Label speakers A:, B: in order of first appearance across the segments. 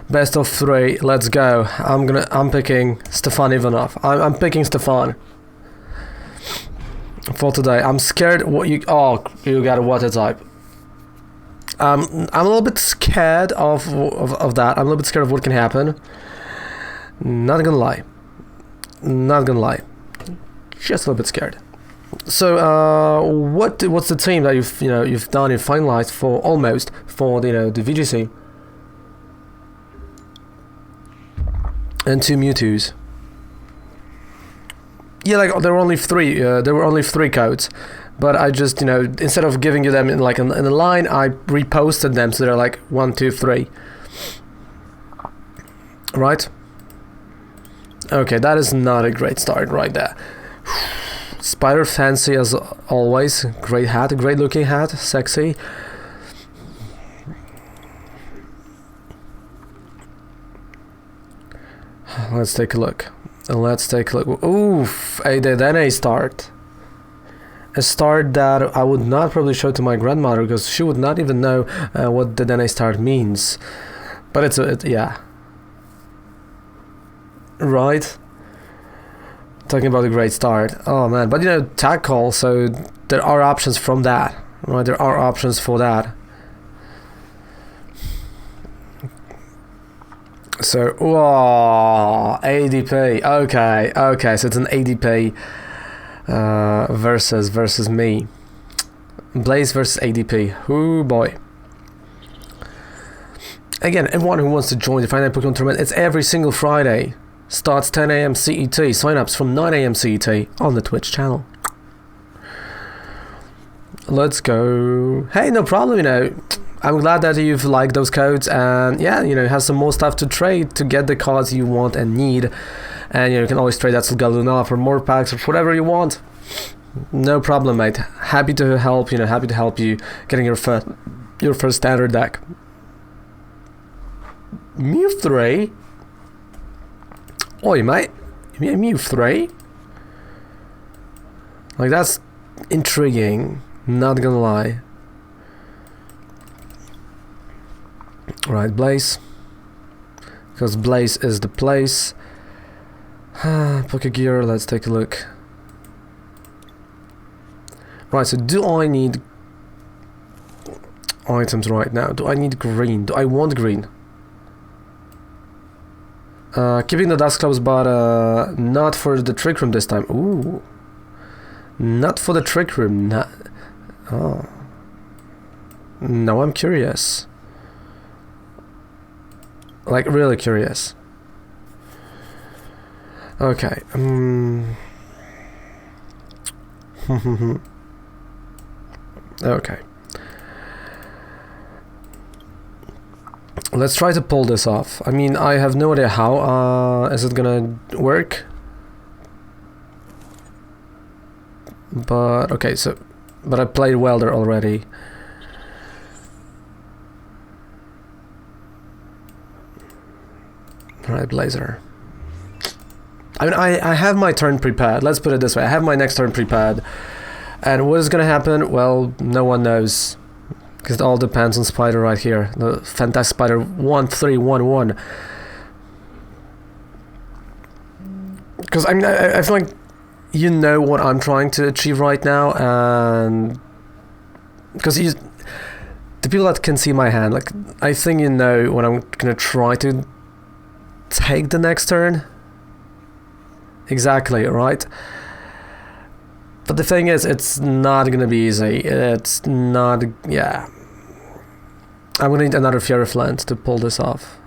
A: Best of 3. Let's go. I'm picking Stefan Ivanov. I'm picking Stefan for today. I'm scared. What you? Oh, you got a water type. I'm a little bit scared of that. I'm a little bit scared of what can happen. Not gonna lie. Just a little bit scared. So, what's the team that you've done, you've finalized for almost for the VGC? And 2 Mewtwo's. Yeah, like there were only 3. There were only 3 codes, but I just instead of giving you them in a line, I reposted them so they're like 1, 2, 3. Right? Okay, that is not a great start right there. Spider fancy as always. Great hat, great looking hat, sexy. Let's take a look. Oof, then a start. A start that I would not probably show to my grandmother because she would not even know what the then a start means. But yeah. Right? Talking about a great start. Oh man, but tag call, so there are options from that. Right, there are options for that. So, whoa, ADP. Okay, so it's an ADP versus me. Blaze versus ADP. Oh boy. Again, everyone who wants to join the Friday Night Pokemon Tournament, it's every single Friday. Starts 10 AM CET. Sign-ups from 9 AM CET on the Twitch channel. Let's go. Hey, no problem, I'm glad that you've liked those codes and yeah, have some more stuff to trade to get the cards you want and need. And you can always trade that Galuna for more packs or whatever you want. No problem, mate. Happy to help, happy to help you getting your first standard deck. Mewtwo? Oi, mate. Mewtwo? Like, that's intriguing. Not gonna lie. Right, Blaze. Because Blaze is the place. Pokegear, let's take a look. Right, so do I need items right now? Do I need green? Do I want green? Keeping the Dust Clubs, but not for the Trick Room this time. Ooh. Not for the Trick Room. Oh. Now I'm curious. Like, really curious. Okay. Okay. Let's try to pull this off. I mean, I have no idea how. Is it gonna work? But, okay, so... But I played Welder already. Alright, Blazer. I mean, I have my turn prepared. Let's put it this way. I have my next turn prepared. And what is gonna happen? Well, no one knows. Because it all depends on Spider right here. The Fantastic Spider 1311. Because, I mean, I feel like you know what I'm trying to achieve right now. And... Because the people that can see my hand, like, I think you know what I'm gonna try to take the next turn. Exactly, right? But the thing is, it's not gonna be easy. It's not... Yeah. I'm gonna need another Fury Flint to pull this off.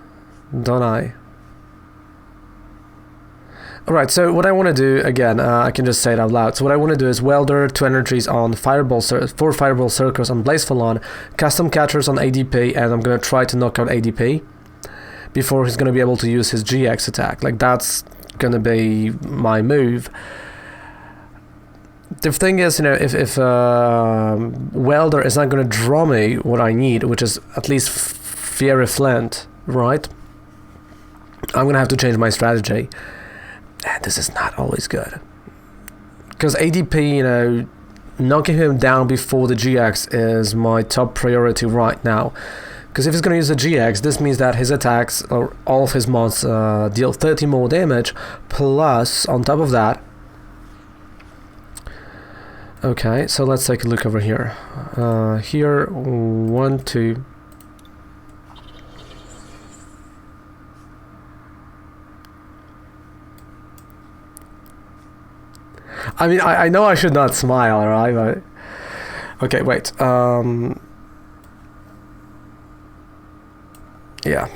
A: Don't I? Alright, so what I want to do, again, I can just say it out loud. So what I want to do is Welder, 2 energies on 4 Fireball Circles on Blacephalon, Custom Catchers on ADP, and I'm going to try to knock out ADP before he's going to be able to use his GX attack. Like, that's going to be my move. The thing is, if Welder is not going to draw me what I need, which is at least Fury Flint, right? I'm going to have to change my strategy. And this is not always good. Because ADP, knocking him down before the GX is my top priority right now. Because if he's going to use a GX, this means that his attacks, or all of his mods, deal 30 more damage, plus, on top of that... Okay, so let's take a look over here. Here, 1, 2... I mean, I know I should not smile, right? But... Okay, wait. Yeah.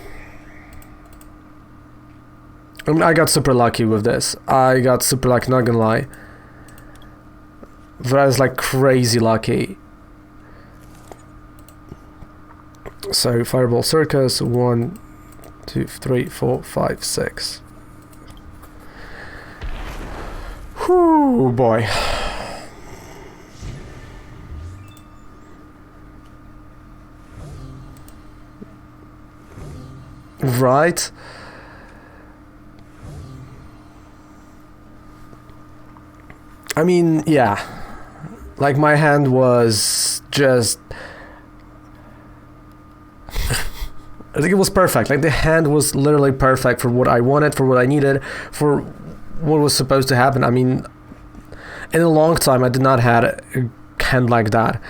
A: I mean, I got super lucky with this. I got super lucky, not gonna lie. But I was like crazy lucky. So, Fireball Circus, 1, 2, 3, 4, 5, 6. Whew, boy. Right? I mean, yeah. Like, my hand was just... I think it was perfect. Like, the hand was literally perfect for what I wanted, for what I needed, for what was supposed to happen. I mean, in a long time, I did not have a hand like that.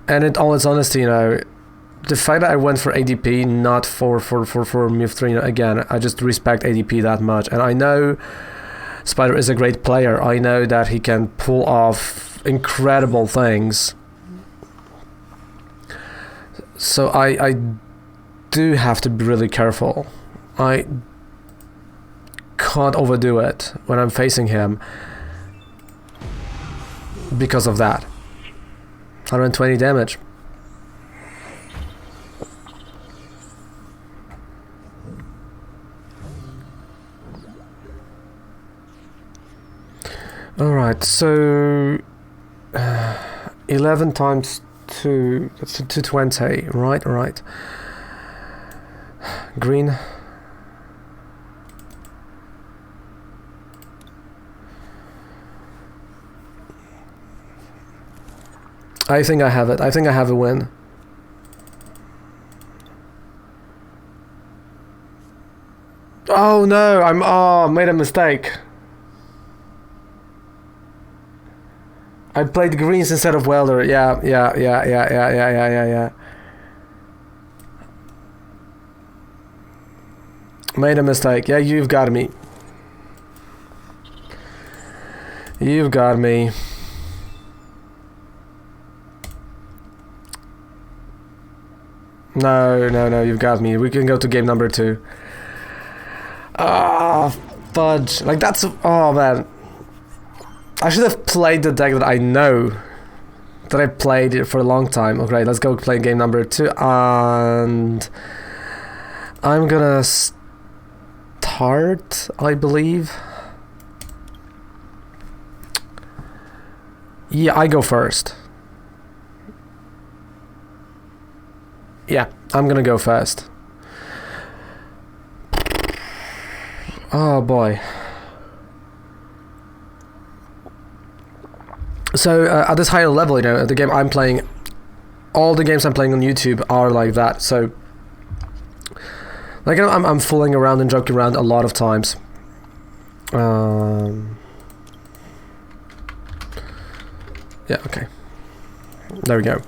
A: And in all its honesty, you know, the fact that I went for ADP, not for Mewtwo, you know, again, I just respect ADP that much. And I know Spider is a great player. I know that he can pull off incredible things. So I do have to be really careful. I can't overdo it when I'm facing him because of that. 120 damage. Alright, so 11 times 2, that's 220, right. Green. I think I have it. I think I have a win. Oh no, made a mistake. I played greens instead of welder. Yeah. Made a mistake. Yeah, you've got me. You've got me. No, you've got me. We can go to game number 2. Ah, fudge. Like, that's... Oh, man. I should have played the deck that I know. That I played it for a long time. Okay, let's go play game number 2. And... I'm gonna start, I believe. Yeah, I go first. Yeah, I'm gonna go first. Oh boy. So at this higher level, you know, the game I'm playing, all the games I'm playing on YouTube are like that. So, like, I'm fooling around and joking around a lot of times. Yeah, okay. There we go.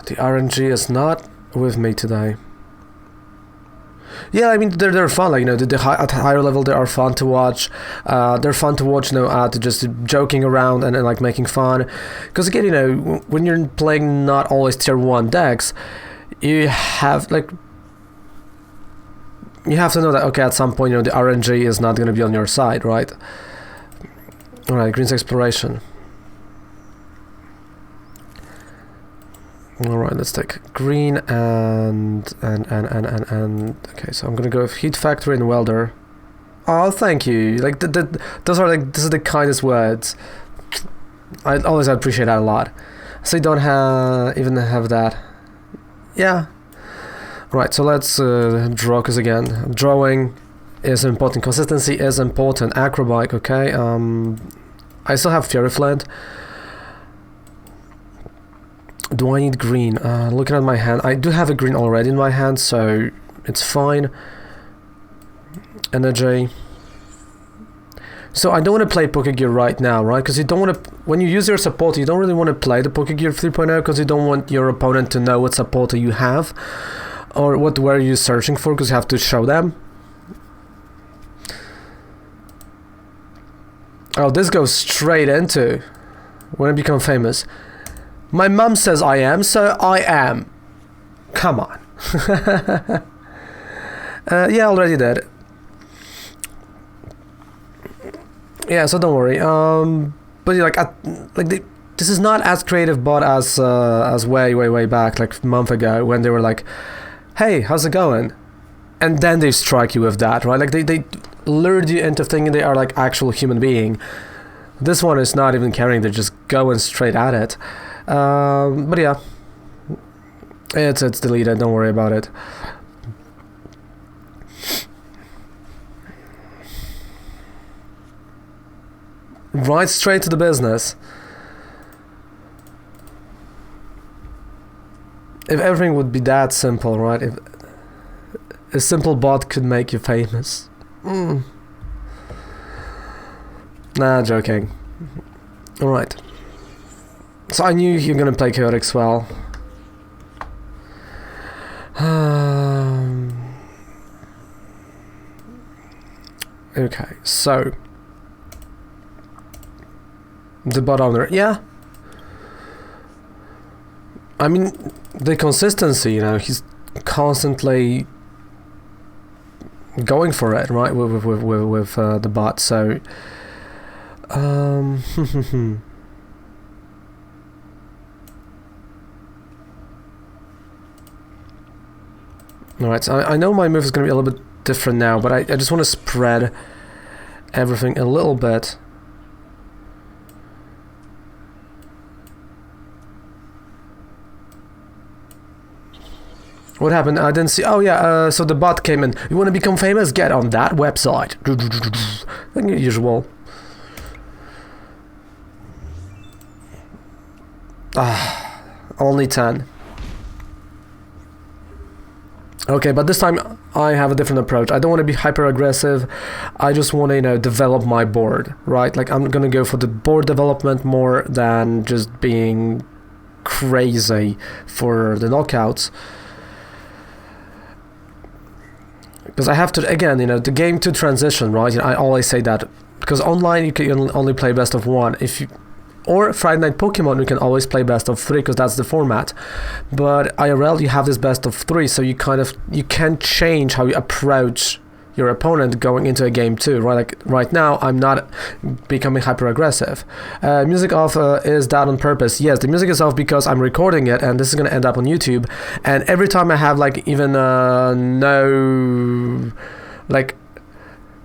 A: The RNG is not with me today. Yeah, I mean, they're fun, like, you know, at higher level they are fun to watch. They're fun to watch, you know, to just joking around and like making fun. Because again, you know, when you're playing not always tier 1 decks, you have, like, you have to know that, okay, at some point, you know, the RNG is not going to be on your side, right? Alright, Green's Exploration. Alright, let's take green and okay, so I'm gonna go with Heat Factory and Welder. Oh, thank you. Like, those are like, this is the kindest words. I always appreciate that a lot. So you don't even have that. Yeah. Right, so let's draw, because again, drawing is important. Consistency is important. Acrobike, okay. I still have Fury Flint. Do I need green? Looking at my hand, I do have a green already in my hand, so it's fine. Energy. So I don't want to play Pokegear right now, right? Because you don't want to... When you use your supporter, you don't really want to play the Pokegear 3.0 because you don't want your opponent to know what supporter you have or what were you searching for, because you have to show them. Oh, this goes straight into when I become famous. My mum says I am, so I am. Come on. Yeah, already did. Yeah, so don't worry. But this is not as creative bot as way back, like a month ago, when they were like, "Hey, how's it going?" And then they strike you with that, right? Like they lured you into thinking they are like actual human being. This one is not even caring; they're just going straight at it. But yeah, it's deleted. Don't worry about it. Right straight to the business. If everything would be that simple, right? If a simple bot could make you famous. Nah, joking. Alright. So I knew you were gonna play Chaotic Swell. Okay, so the bot owner, yeah. I mean, the consistency, you know, he's constantly going for it, right, with the bot, so... Alright, so I know my move is going to be a little bit different now, but I just want to spread everything a little bit. What happened? I didn't see. Oh yeah, so the bot came in. You want to become famous? Get on that website. Like usual. Only 10. Okay, but this time I have a different approach. I don't want to be hyper aggressive. I just want to, you know, develop my board, right? Like I'm gonna go for the board development more than just being crazy for the knockouts. Because I have to, again, you know, the game to transition, right? You know, I always say that. Because online you can only play best of one. Or Friday Night Pokemon, you can always play best of 3 because that's the format. But IRL, you have this best of 3, so you can change how you approach your opponent going into a game too, right? Like right now, I'm not becoming hyper aggressive. Music off, is that on purpose? Yes, the music is off because I'm recording it, and this is gonna end up on YouTube. And every time I have like even no like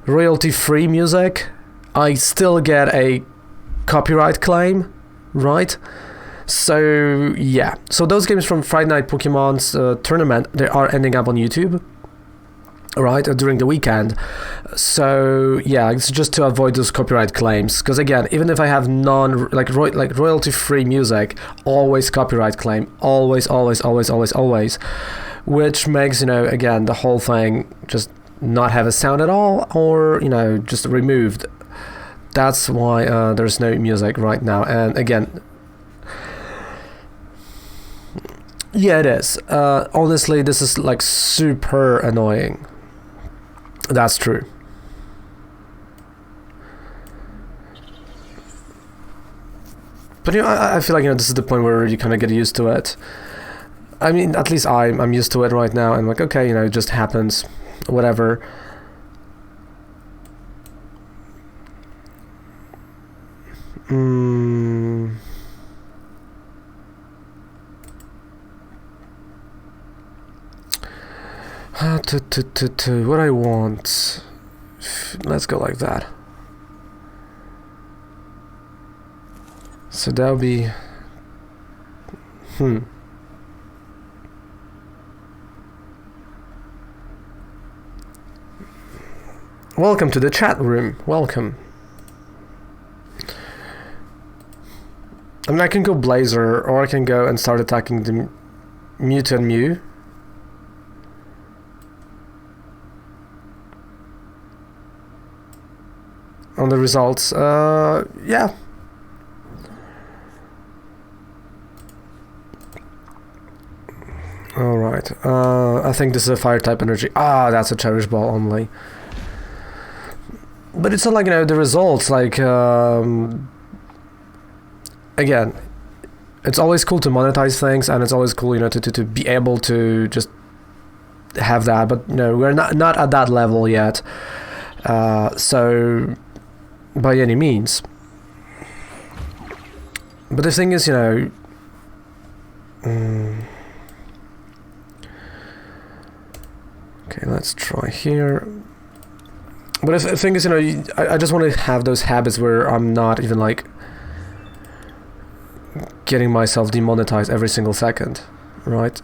A: royalty-free music, I still get a copyright claim, right? So yeah, so those games from Friday Night Pokemon's tournament, they are ending up on YouTube, right, during the weekend. So yeah, it's just to avoid those copyright claims, because again, even if I have royalty free music, always copyright claim, always, which makes, you know, again, the whole thing just not have a sound at all, or, you know, just removed. That's why there's no music right now. And again, yeah, it is. Honestly, this is like super annoying. That's true. But you know, I feel like, you know, this is the point where you kind of get used to it. I mean, at least I'm used to it right now. I'm like, okay, you know, it just happens, whatever. What I want. Let's go like that. So that'll be. Welcome to the chat room. Welcome. I mean, I can go Blazer, or I can go and start attacking the Mewtwo and Mew. On the results, yeah. Alright, I think this is a fire type energy. Ah, that's a cherish ball only. But it's not like, you know, the results, like, again, it's always cool to monetize things, and it's always cool, you know, to be able to just have that, but, you know, we're not at that level yet, so, by any means. But the thing is, you know, okay, let's try here. But the thing is, you know, I just want to have those habits where I'm not even, like, getting myself demonetized every single second, right?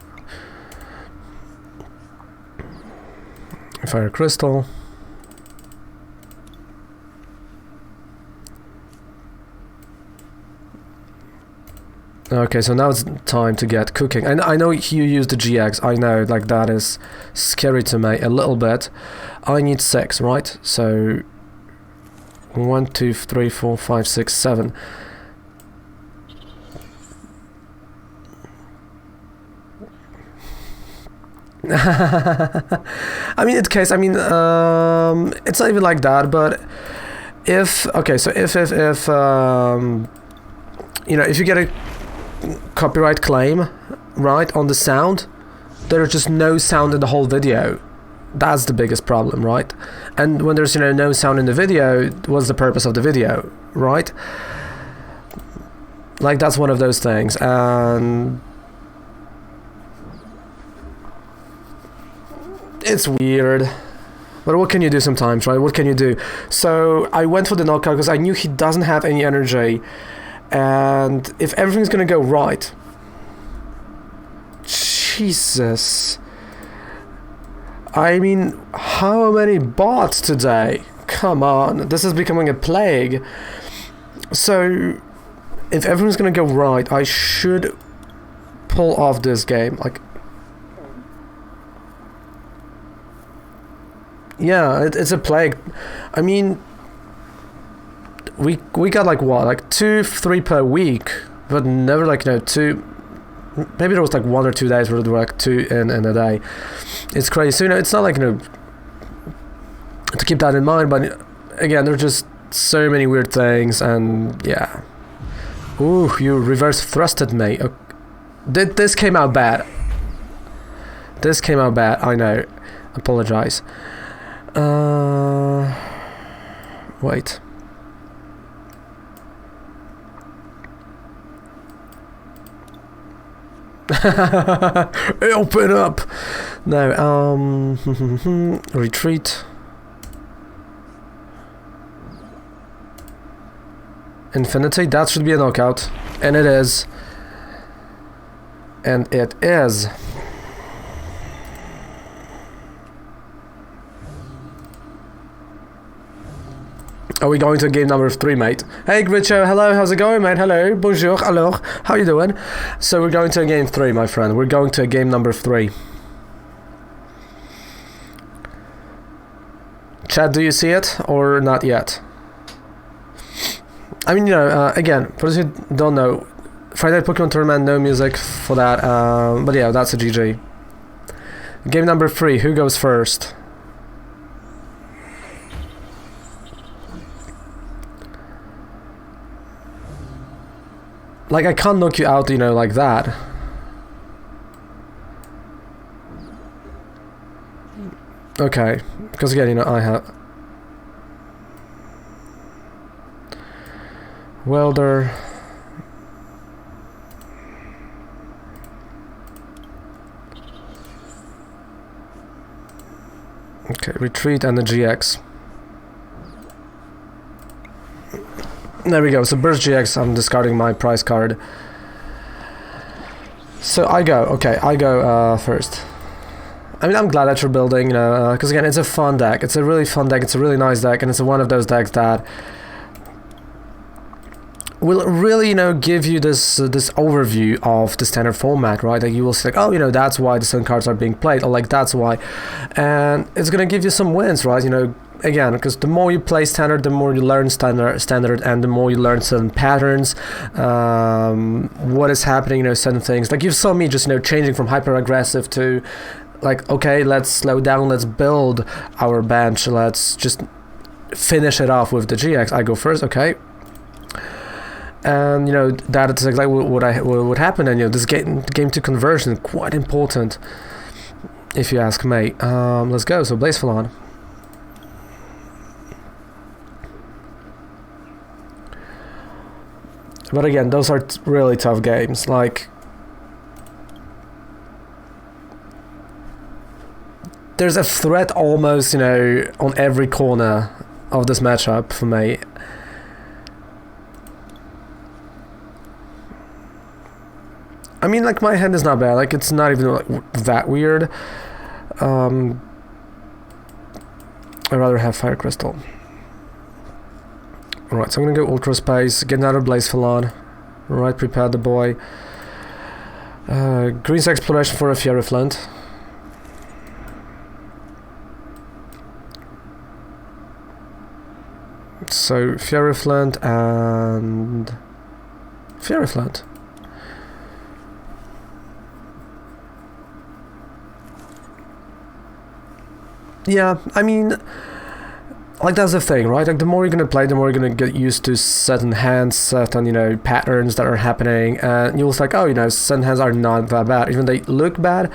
A: Fire crystal. Okay, so now it's time to get cooking. And I know you use the GX. I know, like, that is scary to me a little bit. I need 6, right? So 1, 2, 3, 4, 5, 6, 7. I mean, it's not even like that, but if, okay, so if you know, if you get a copyright claim, right, on the sound, there's just no sound in the whole video. That's the biggest problem, right? And when there's, you know, no sound in the video, what's the purpose of the video, right? Like, that's one of those things, and it's weird. But what can you do sometimes, right? What can you do? So I went for the knockout because I knew he doesn't have any energy. And if everything's gonna go right... Jesus. I mean, how many bots today? Come on, this is becoming a plague. So, if everything's gonna go right, I should pull off this game. Like, yeah, it's a plague. I mean, we got like what, like 2, 3 per week, but never like, you know, 2. Maybe there was like 1 or 2 days where there were like 2 in a day. It's crazy. So, you know, it's not like, you know, to keep that in mind, but again, there are just so many weird things, and yeah. Ooh, you reverse thrusted me. This came out bad. This came out bad, I know. Apologize. Wait. Open up. No, retreat. Infinity, that should be a knockout. And it is. And it is. Are we going to game number 3, mate? Hey, Gritcho, hello, how's it going, mate? Hello, bonjour, alors, how you doing? So we're going to game 3, my friend. We're going to game number 3. Chat, do you see it, or not yet? I mean, you know, again, for those who don't know, Friday Night Pokemon Tournament, no music for that, but yeah, that's a GG. Game number 3, who goes first? Like, I can't knock you out, you know, like that. Okay, because again, you know, I have... Welder... Okay, retreat and the GX. There we go, so Burst GX, I'm discarding my prize card. So I go, okay, I go first. I mean, I'm glad that you're building, you know, because again, it's a fun deck. It's a really fun deck, it's a really nice deck, and it's one of those decks that will really, give you this this overview of the standard format, right? Like you will say, like, oh, that's why the sun cards are being played, or like that's why, and it's gonna give you some wins, right? Again, because the more you play standard, the more you learn standard, and the more you learn certain patterns, what is happening, certain things. Like you saw me just, changing from hyper aggressive to, like, okay, let's slow down, let's build our bench, let's just finish it off with the GX. I go first, okay. And that is exactly what happened. And this game to conversion, quite important, if you ask me. Let's go. So Blacephalon. But again, those are really tough games. Like, there's a threat almost, on every corner of this matchup for me. I mean, like, my hand is not bad. Like, it's not even like that weird. I'd rather have Fire Crystal. Alright, so I'm gonna go Ultra Space, get another Blacephalon. Alright, prepare the boy. Green's Exploration for a Fury Flint. So, Fury Flint and... Fury Flint. Yeah, I mean... Like, that's the thing, right? Like, the more you're gonna play, the more you're gonna get used to certain hands, certain, patterns that are happening, and you'll like, oh, certain hands are not that bad. Even they look bad,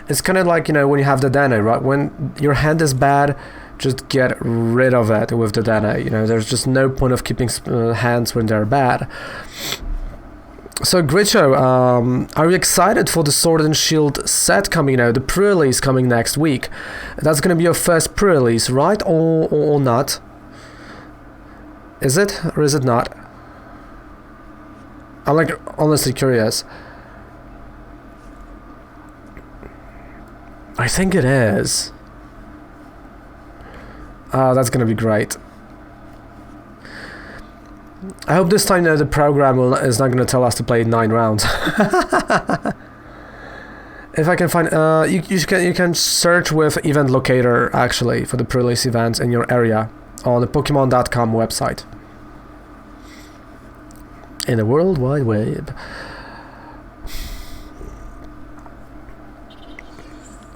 A: it's kind of like, when you have the Dene, right? When your hand is bad, just get rid of it with the Dene. There's just no point of keeping hands when they're bad. So, Gritcho, are you excited for the Sword and Shield set coming out? The pre-release coming next week. That's going to be your first pre-release, right? Or not? Is it? Or is it not? I'm like honestly curious. I think it is. That's going to be great. I hope this time the program is not going to tell us to play 9 rounds. If I can find, you can search with Event Locator actually for the pre-release events in your area on the Pokemon.com website. In the World Wide Web.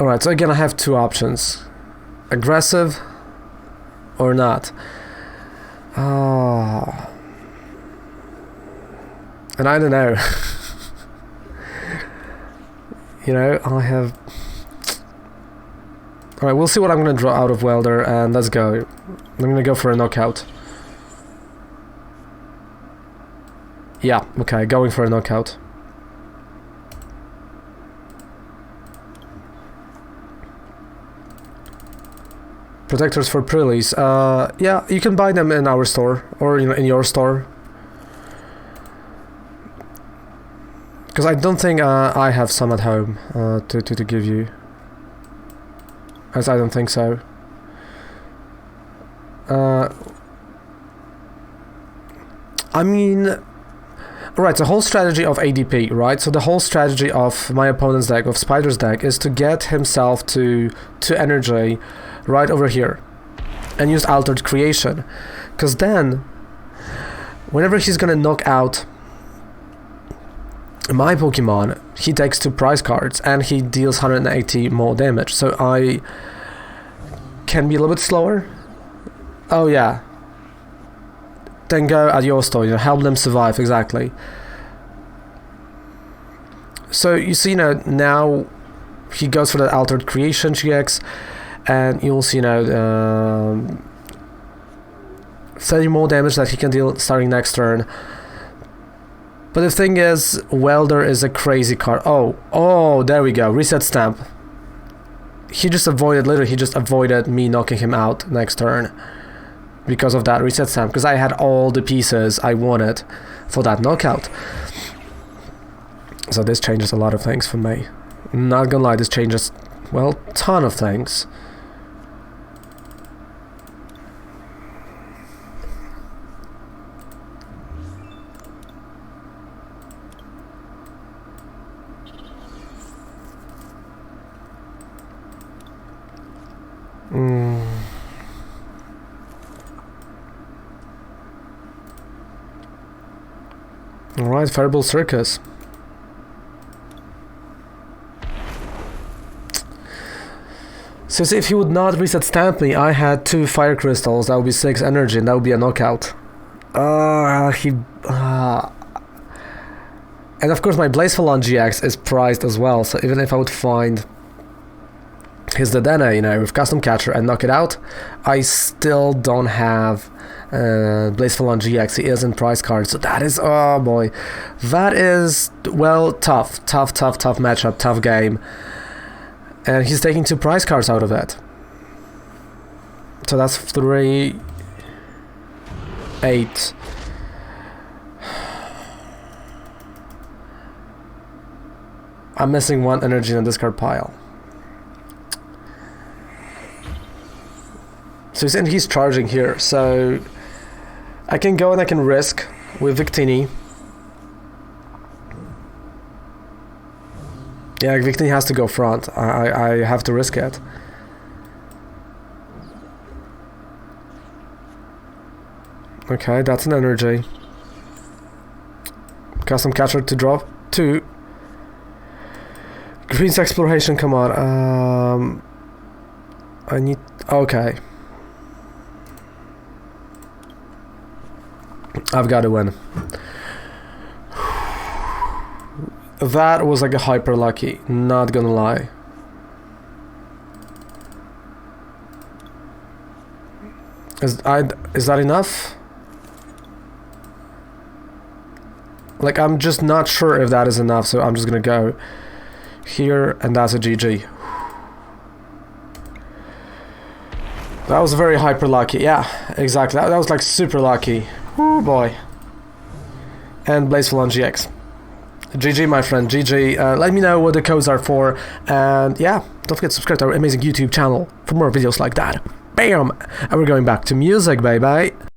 A: Alright, so again I have 2 options. Aggressive or not. And I don't know. I have... Alright, we'll see what I'm going to draw out of Welder, and let's go. I'm going to go for a knockout. Yeah, okay, going for a knockout. Protectors for pre-release. Yeah, you can buy them in our store, or in your store. Because I don't think I have some at home to give you. As I don't think so. I mean... Right, the whole strategy of ADP, right? So the whole strategy of my opponent's deck, of Spider's deck, is to get himself to energy right over here. And use Altered Creation. Because then, whenever he's gonna knock out my Pokemon, he takes 2 prize cards and he deals 180 more damage. So I can be a little bit slower. Oh yeah. Then go at your store, help them survive, exactly. So you see, now he goes for the Altered Creation GX, and you'll see, 30 more damage that he can deal starting next turn. But the thing is, Welder is a crazy card. Oh, there we go. Reset Stamp. He just avoided me knocking him out next turn. Because of that Reset Stamp. Because I had all the pieces I wanted for that knockout. So this changes a lot of things for me. Not gonna lie, this changes, well, ton of things. Alright, Fireball Circus. So see, if he would not reset stamp me, I had 2 fire crystals, that would be 6 energy, and that would be a knockout. And of course my Blacephalon GX is prized as well, so even if I would find his Dedenne, you know, with Custom Catcher and knock it out, I still don't have Blacephalon GX. He is in prize card, so that is, oh boy, that is, well, tough matchup, tough game. And he's taking 2 prize cards out of it. So that's 3, 8. I'm missing 1 energy in the discard pile. So he's charging here, so I can go and I can risk with Victini. Yeah, Victini has to go front. I have to risk it. Okay, that's an energy. Custom Catcher to drop 2. Green's Exploration, come on. I need... Okay. I've got to win. That was like a hyper lucky, not gonna lie. Is that enough? Like, I'm just not sure if that is enough, so I'm just gonna go here, and that's a GG. That was very hyper lucky. Yeah, exactly. That was like super lucky. Oh boy. And Blacephalon GX. GG, my friend, GG. Let me know what the codes are for, and yeah, don't forget to subscribe to our amazing YouTube channel for more videos like that. Bam! And we're going back to music, baby.